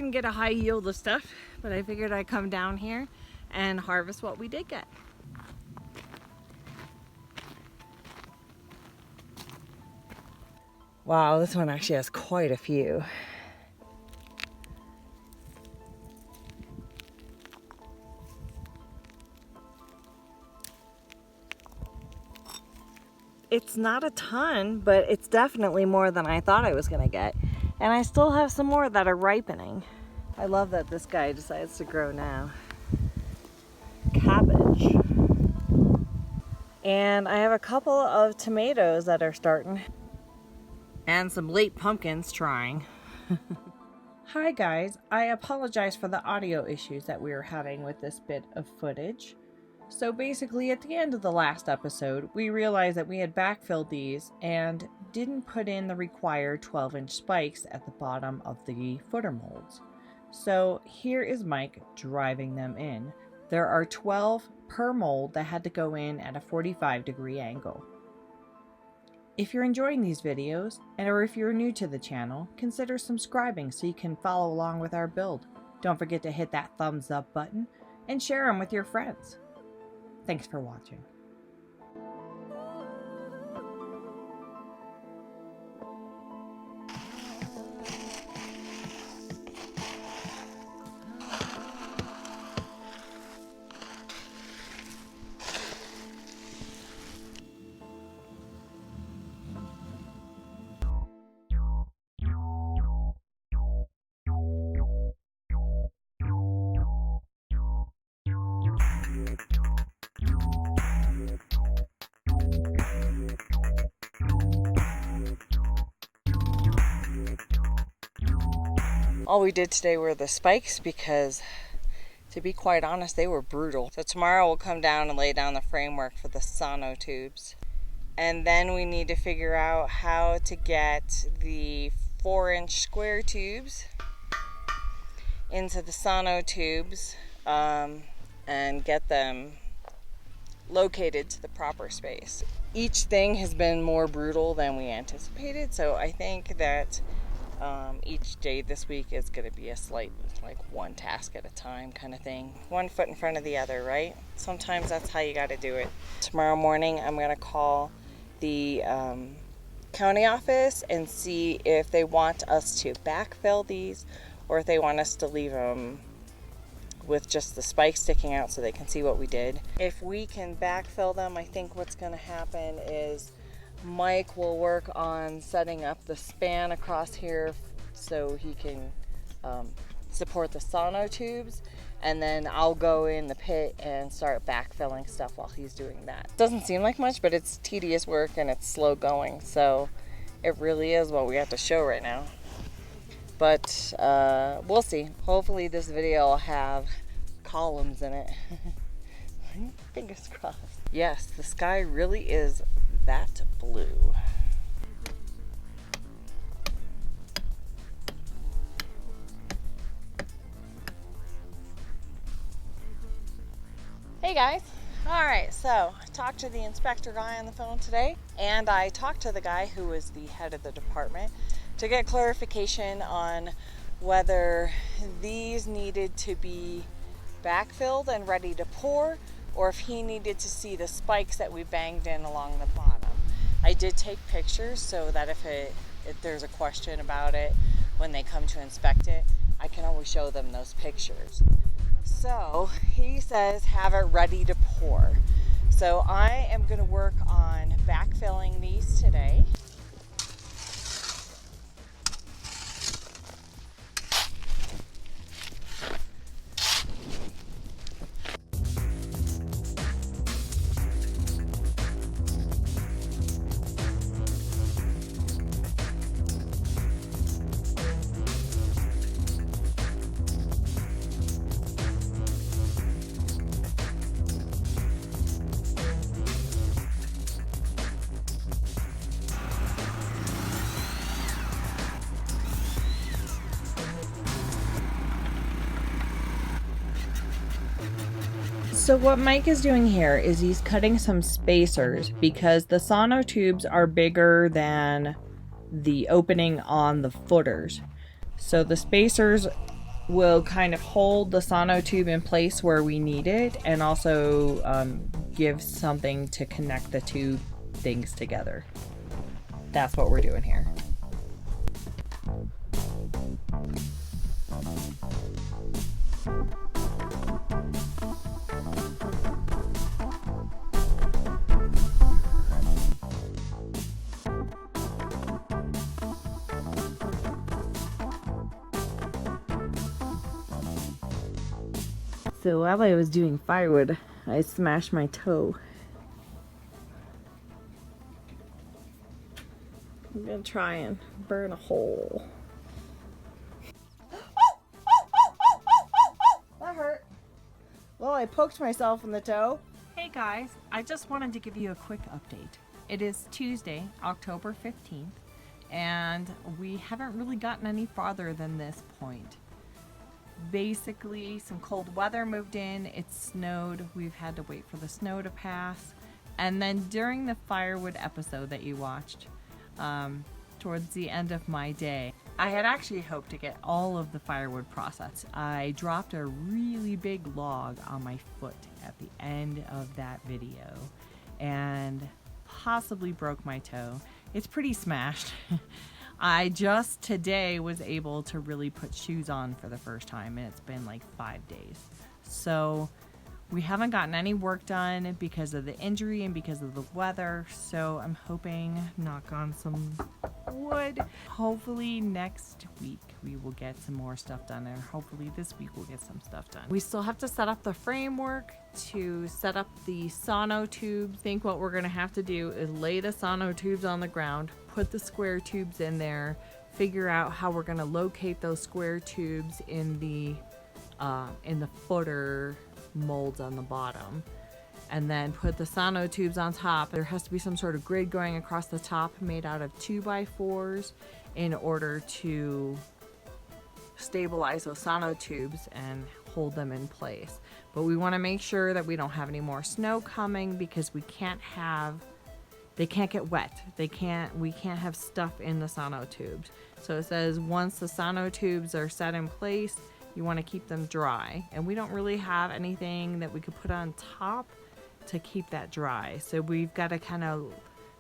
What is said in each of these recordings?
didn't get a high yield of stuff, but I figured I'd come down here and harvest what we did get. Wow, this one actually has quite a few. It's not a ton, but it's definitely more than I thought I was gonna get. And I still have some more that are ripening. I love that this guy decides to grow now. Cabbage. And I have a couple of tomatoes that are starting. And some late pumpkins trying. Hi guys, I apologize for the audio issues that we were having with this bit of footage. So basically at the end of the last episode, we realized that we had backfilled these and didn't put in the required 12-inch spikes at the bottom of the footer molds. So here is Mike driving them in. There are 12 per mold that had to go in at a 45-degree angle. If you're enjoying these videos, or if you're new to the channel, consider subscribing so you can follow along with our build. Don't forget to hit that thumbs up button and share them with your friends. Thanks for watching. All we did today were the spikes because, to be quite honest, they were brutal. So tomorrow we'll come down and lay down the framework for the sonotubes. And then we need to figure out how to get the 4-inch square tubes into the sonotubes and get them located to the proper space. Each thing has been more brutal than we anticipated, so I think that each day this week is going to be a slight, like one task at a time kind of thing. One foot in front of the other, right? Sometimes that's how you got to do it. Tomorrow morning I'm going to call the county office and see if they want us to backfill these or if they want us to leave them with just the spikes sticking out so they can see what we did. If we can backfill them, I think what's going to happen is Mike will work on setting up the span across here so he can support the sonotubes, and then I'll go in the pit and start backfilling stuff while he's doing that. Doesn't seem like much, but it's tedious work and it's slow going, so it really is what we have to show right now. But we'll see. Hopefully this video will have columns in it. Fingers crossed. Yes, the sky really is that blue. Hey guys. Alright, so I talked to the inspector guy on the phone today, and I talked to the guy who was the head of the department to get clarification on whether these needed to be backfilled and ready to pour, or if he needed to see the spikes that we banged in along the bottom. I did take pictures so that if there's a question about it when they come to inspect it, I can always show them those pictures. So he says have it ready to pour. So I am going to work on backfilling these today. So what Mike is doing here is he's cutting some spacers because the sonotubes are bigger than the opening on the footers. So the spacers will kind of hold the sonotube in place where we need it, and also give something to connect the two things together. That's what we're doing here. So while I was doing firewood, I smashed my toe. I'm gonna try and burn a hole. That hurt. Well, I poked myself in the toe. Hey guys, I just wanted to give you a quick update. It is Tuesday, October 15th, and we haven't really gotten any farther than this point. Basically, some cold weather moved in, it snowed, we've had to wait for the snow to pass, and then during the firewood episode that you watched, towards the end of my day, I had actually hoped to get all of the firewood processed. I dropped a really big log on my foot at the end of that video and possibly broke my toe. It's pretty smashed. I just today was able to really put shoes on for the first time, and it's been like 5 days. So we haven't gotten any work done because of the injury and because of the weather. So I'm hoping, knock on some wood, hopefully next week we will get some more stuff done, and hopefully this week we'll get some stuff done. We still have to set up the framework to set up the sonotubes. I think what we're gonna have to do is lay the sonotubes on the ground, put the square tubes in there, figure out how we're gonna locate those square tubes in the footer molds on the bottom, and then put the sonotubes on top. There has to be some sort of grid going across the top made out of 2x4s in order to stabilize those sonotubes and hold them in place. But we want to make sure that we don't have any more snow coming, because they can't get wet. We can't have stuff in the sonotubes. So it says once the sonotubes are set in place, you want to keep them dry. And we don't really have anything that we could put on top to keep that dry. So we've got to kind of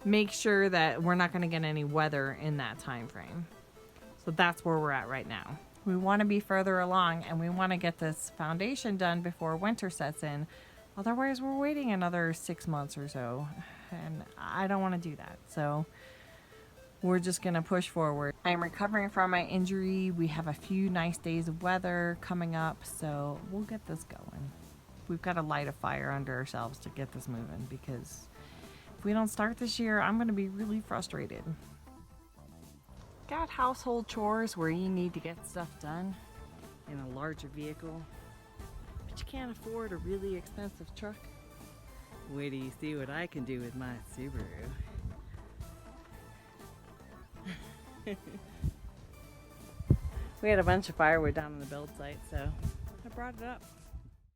make sure that we're not going to get any weather in that time frame. So that's where we're at right now. We want to be further along, and we want to get this foundation done before winter sets in. Otherwise, we're waiting another 6 months or so, and I don't want to do that. So we're just going to push forward. I'm recovering from my injury. We have a few nice days of weather coming up, so we'll get this going. We've got to light a fire under ourselves to get this moving, because if we don't start this year, I'm going to be really frustrated. Got household chores where you need to get stuff done in a larger vehicle, but you can't afford a really expensive truck. Wait till you see what I can do with my Subaru. We had a bunch of firewood down on the build site, so I brought it up.